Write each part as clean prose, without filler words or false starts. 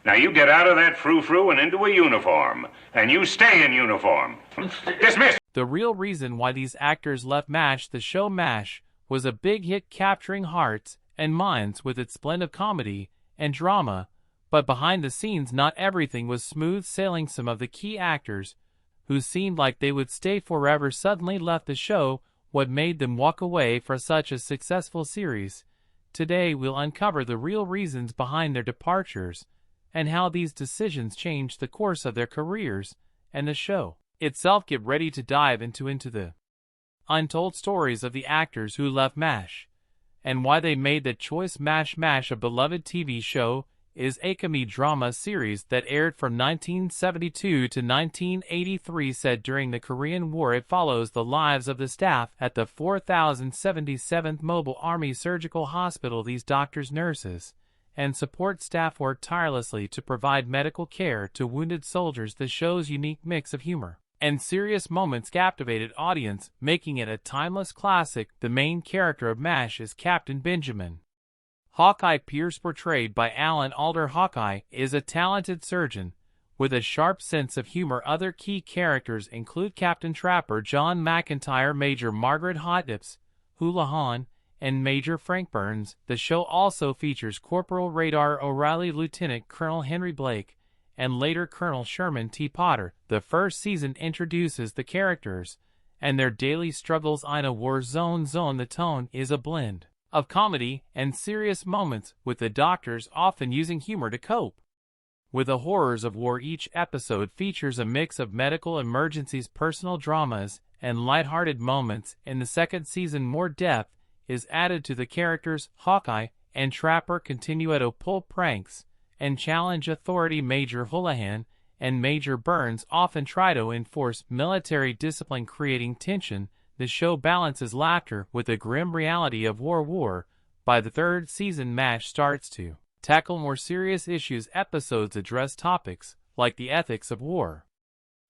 Now you get out of that frou-frou and into a uniform. And you stay in uniform. Dismiss! The real reason why these actors left MASH, the show MASH, was a big hit capturing hearts and minds with its blend of comedy and drama, but behind the scenes not everything was smooth sailing. Some of the key actors, who seemed like they would stay forever, suddenly left the show. What made them walk away for such a successful series? Today we'll uncover the real reasons behind their departures, and how these decisions changed the course of their careers and the show itself. Get ready to dive into the untold stories of the actors who left MASH, and why they made the choice. MASH, a beloved TV show, is a comedy drama series that aired from 1972 to 1983. Set during the Korean War, it follows the lives of the staff at the 4077th Mobile Army Surgical Hospital. These doctors, nurses, and support staff work tirelessly to provide medical care to wounded soldiers. The show's unique mix of humor and serious moments captivated audience, making it a timeless classic. The main character of MASH is Captain Benjamin Hawkeye Pierce, portrayed by Alan Alda. Hawkeye is a talented surgeon with a sharp sense of humor. Other key characters include Captain Trapper John McIntyre, Major Margaret Hotnips Houlihan, and Major Frank Burns. The show also features Corporal Radar O'Reilly, Lieutenant Colonel Henry Blake, and later Colonel Sherman T. Potter. The first season introduces the characters and their daily struggles in a war zone. The tone is a blend of comedy and serious moments, with the doctors often using humor to cope with the horrors of war. Each episode features a mix of medical emergencies, personal dramas, and lighthearted moments. In the second season, more depth is added to the characters. Hawkeye and Trapper continue to pull pranks and challenge authority. Major Houlihan and Major Burns often try to enforce military discipline, creating tension. The show balances laughter with the grim reality of war. By the third season, MASH starts to tackle more serious issues. Episodes address topics like the ethics of war,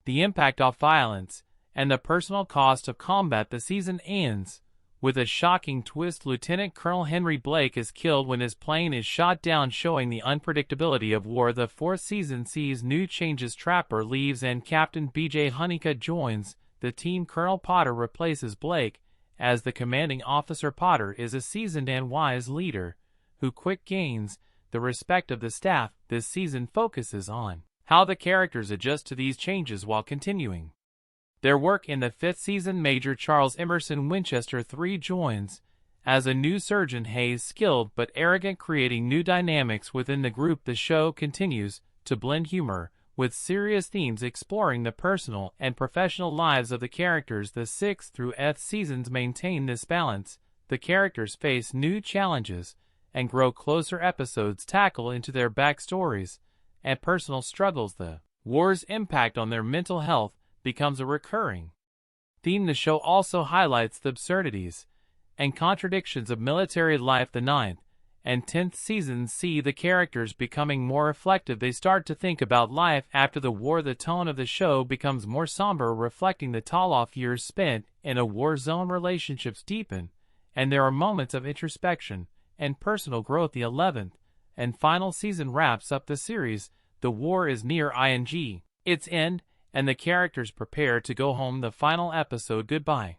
the impact of violence, and the personal cost of combat. The season ends with a shocking twist. Lieutenant Colonel Henry Blake is killed when his plane is shot down, showing the unpredictability of war. The fourth season sees new changes. Trapper leaves and Captain B.J. Honeycutt joins the team. Colonel Potter replaces Blake as the commanding officer. Potter is a seasoned and wise leader who quick gains the respect of the staff. This season focuses on how the characters adjust to these changes while continuing their work. In the fifth season, Major Charles Emerson Winchester III joins as a new surgeon. Hayes, skilled but arrogant, creating new dynamics within the group. The show continues to blend humor with serious themes, exploring the personal and professional lives of the characters. The 6th through 8th seasons maintain this balance. The characters face new challenges and grow closer. Episodes tackle into their backstories and personal struggles. The war's impact on their mental health becomes a recurring theme. The show also highlights the absurdities and contradictions of military life. The 9th and 10th seasons see the characters becoming more reflective. They start to think about life after the war. The tone of the show becomes more somber, reflecting the toll-off years spent in a war zone. Relationships deepen, and there are moments of introspection and personal growth. The 11th and final season wraps up the series. The war is near its end, and the characters prepare to go home. The final episode, Goodbye,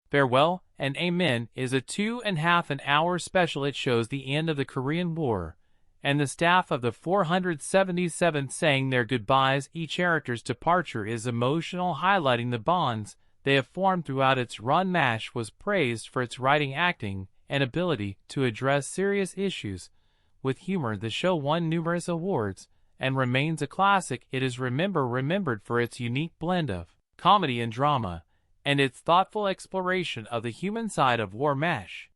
Farewell, and Amen, is a 2.5-hour special. It shows the end of the Korean War and the staff of the 477th saying their goodbyes. Each character's departure is emotional, highlighting the bonds they have formed throughout its run. MASH was praised for its writing, acting, and ability to address serious issues with humor. The show won numerous awards and remains a classic. It is remembered for its unique blend of comedy and drama, and its thoughtful exploration of the human side of war. MASH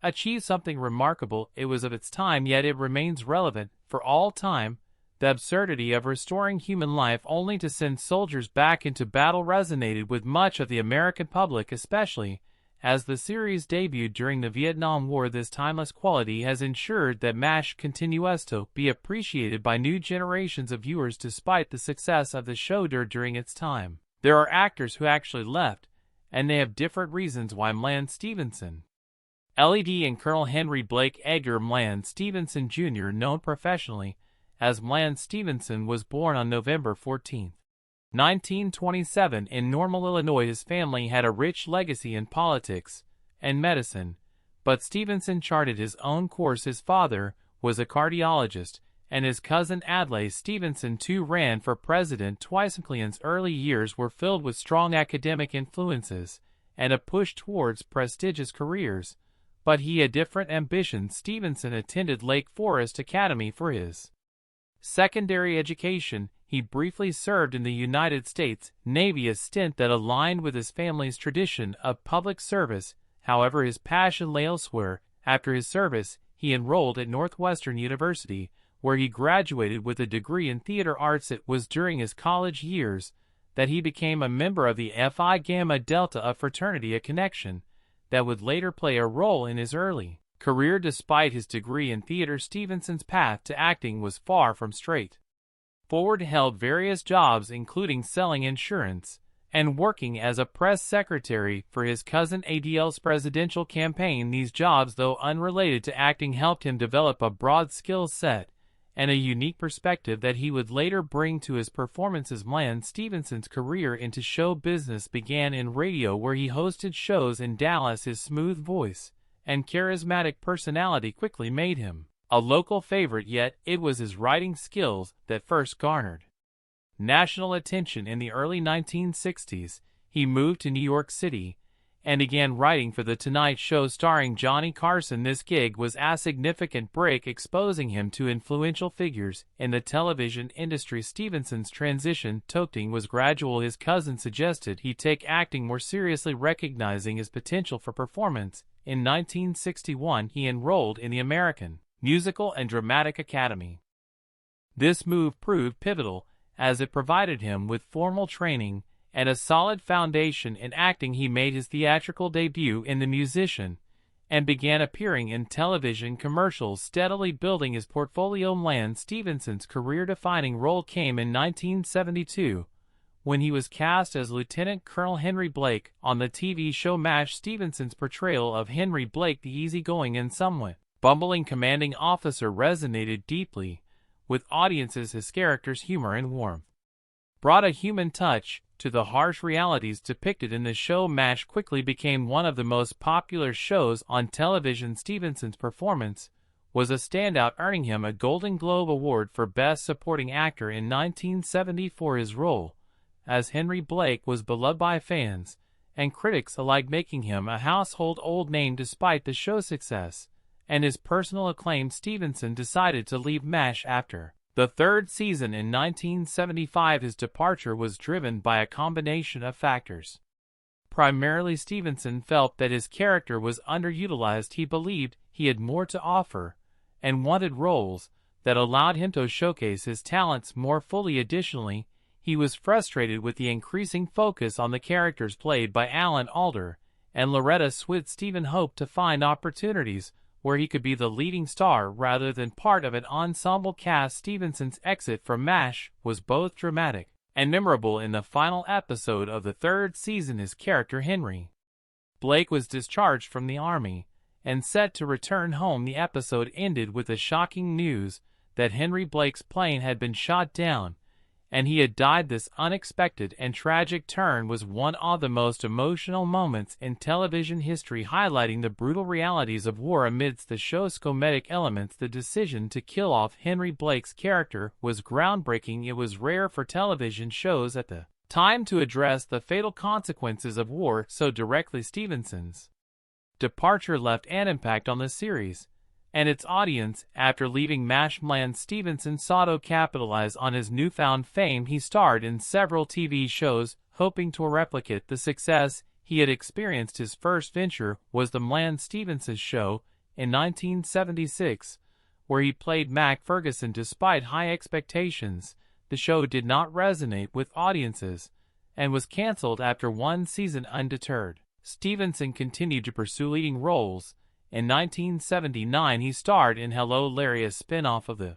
achieved something remarkable. It was of its time, yet it remains relevant for all time. The absurdity of restoring human life only to send soldiers back into battle resonated with much of the American public, especially as the series debuted during the Vietnam War. This timeless quality has ensured that MASH continues to be appreciated by new generations of viewers. Despite the success of the show during its time, there are actors who actually left, and they have different reasons why. Mlan Stevenson, LED, and Colonel Henry Blake. Edgar Mlan Stevenson Jr., known professionally as Bland Stevenson was born on November 14, 1927 in Normal, Illinois. His family had a rich legacy in politics and medicine, but Stevenson charted his own course. His father was a cardiologist, and his cousin Adlai Stevenson too ran for president twice. McLean's early years were filled with strong academic influences and a push towards prestigious careers, but he had different ambitions. Stevenson attended Lake Forest Academy for his secondary education. He briefly served in the United States Navy, a stint that aligned with his family's tradition of public service. However, his passion lay elsewhere. After his service, he enrolled at Northwestern University, where he graduated with a degree in theater arts. It was during his college years that he became a member of the Phi Gamma Delta fraternity, a connection that would later play a role in his early career. Despite his degree in theater, Stevenson's path to acting was far from straight forward. He held various jobs, including selling insurance and working as a press secretary for his cousin Adl's presidential campaign. These jobs, though unrelated to acting, helped him develop a broad skill set and a unique perspective that he would later bring to his performances. Bland Stevenson's career into show business began in radio, where he hosted shows in Dallas. His smooth voice and charismatic personality quickly made him a local favorite, yet it was his writing skills that first garnered national attention. In the early 1960s, he moved to New York City and began writing for The Tonight Show starring Johnny Carson. This gig was a significant break, exposing him to influential figures in the television industry. Stevenson's transition to acting was gradual. His cousin suggested he take acting more seriously, recognizing his potential for performance. In 1961, he enrolled in the American Musical and Dramatic Academy. This move proved pivotal, as it provided him with formal training and a solid foundation in acting. He made his theatrical debut in The Musician and began appearing in television commercials, steadily building his portfolio. Bland Stevenson's career-defining role came in 1972, when he was cast as Lieutenant Colonel Henry Blake on the TV show MASH. Stevenson's portrayal of Henry Blake, the easygoing and somewhat bumbling commanding officer, resonated deeply with audiences. His character's humor and warmth brought a human touch to the harsh realities depicted in the show. MASH quickly became one of the most popular shows on television. Stevenson's performance was a standout, earning him a Golden Globe Award for Best Supporting Actor in 1974. His role as Henry Blake was beloved by fans and critics alike, making him a household old name. Despite the show's success and his personal acclaim, Stevenson decided to leave MASH after the third season in 1975. His departure was driven by a combination of factors. Primarily, Stevenson felt that his character was underutilized. He believed he had more to offer and wanted roles that allowed him to showcase his talents more fully. Additionally, he was frustrated with the increasing focus on the characters played by Alan Alda and Loretta Swit. Steven hoped to find opportunities where he could be the leading star rather than part of an ensemble cast. Stevenson's exit from MASH was both dramatic and memorable. In the final episode of the third season, his character Henry Blake was discharged from the Army and set to return home. The episode ended with the shocking news that Henry Blake's plane had been shot down and he had died. This unexpected and tragic turn was one of the most emotional moments in television history, highlighting the brutal realities of war. Amidst the show's comedic elements, the decision to kill off Henry Blake's character was groundbreaking. It was rare for television shows at the time to address the fatal consequences of war so directly. Stevenson's departure left an impact on the series and its audience. After leaving MASH, Bland Stevenson sought to capitalize on his newfound fame. He starred in several TV shows, hoping to replicate the success he had experienced. His first venture was The Bland Stevenson Show in 1976, where he played Mac Ferguson. Despite high expectations, the show did not resonate with audiences and was canceled after one season. Undeterred, Stevenson continued to pursue leading roles. In 1979, he starred in Hello Larry, a spin-off of the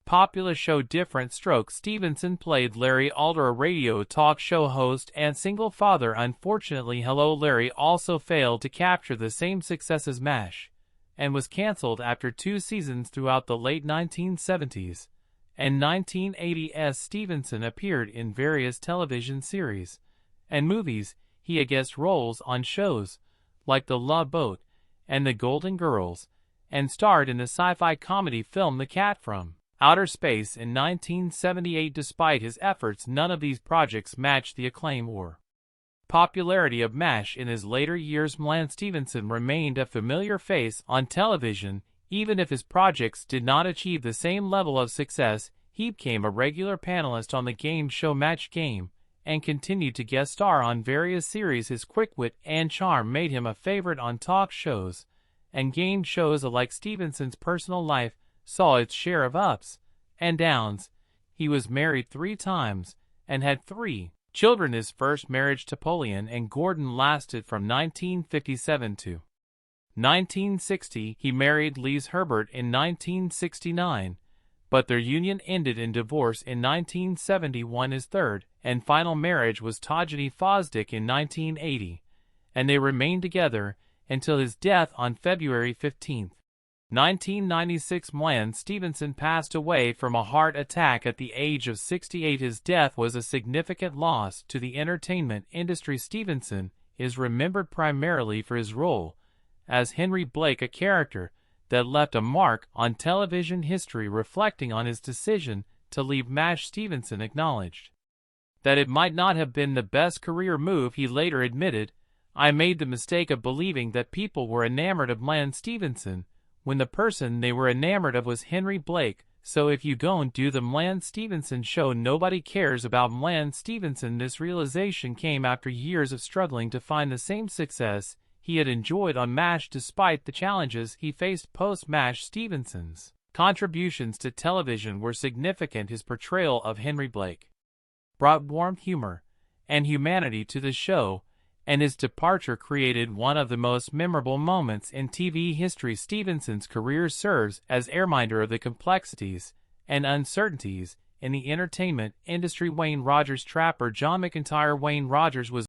popular show Different Strokes. Stevenson played Larry Alda, a radio talk show host and single father. Unfortunately, Hello Larry also failed to capture the same success as MASH and was canceled after 2 seasons. Throughout the late 1970s and 1980's Stevenson appeared in various television series and movies. He had guest roles on shows like The Love Boat and The Golden Girls, and starred in the sci-fi comedy film The Cat from Outer Space in 1978. Despite his efforts, none of these projects matched the acclaim or popularity of MASH in his later years. Mlan Stevenson remained a familiar face on television. Even if his projects did not achieve the same level of success, he became a regular panelist on the game show Match Game, and continued to guest star on various series. His quick wit and charm made him a favorite on talk shows and game shows alike. Stevenson's personal life saw its share of ups and downs. He was married 3 times and had 3 children. His first marriage to Pauline and Gordon lasted from 1957 to 1960. He married Lise Herbert in 1969, but their union ended in divorce in 1971. His third and final marriage was Tajani Fosdick in 1980, and they remained together until his death on February 15, 1996. Mlan Stevenson passed away from a heart attack at the age of 68. His death was a significant loss to the entertainment industry. Stevenson is remembered primarily for his role as Henry Blake, a character that left a mark on television history. Reflecting on his decision to leave MASH, Stevenson acknowledged that it might not have been the best career move. He later admitted, "I made the mistake of believing that people were enamored of Mlan Stevenson when the person they were enamored of was Henry Blake. So if you go and do the Mlan Stevenson show, nobody cares about Mlan Stevenson." This realization came after years of struggling to find the same success he had enjoyed on MASH. Despite the challenges he faced post-MASH, Stevenson's contributions to television were significant. His portrayal of Henry Blake brought warm humor and humanity to the show, and his departure created one of the most memorable moments in TV history. Stevenson's career serves as a reminder of the complexities and uncertainties in the entertainment industry. Wayne Rogers' trapper John McIntyre. Wayne Rogers was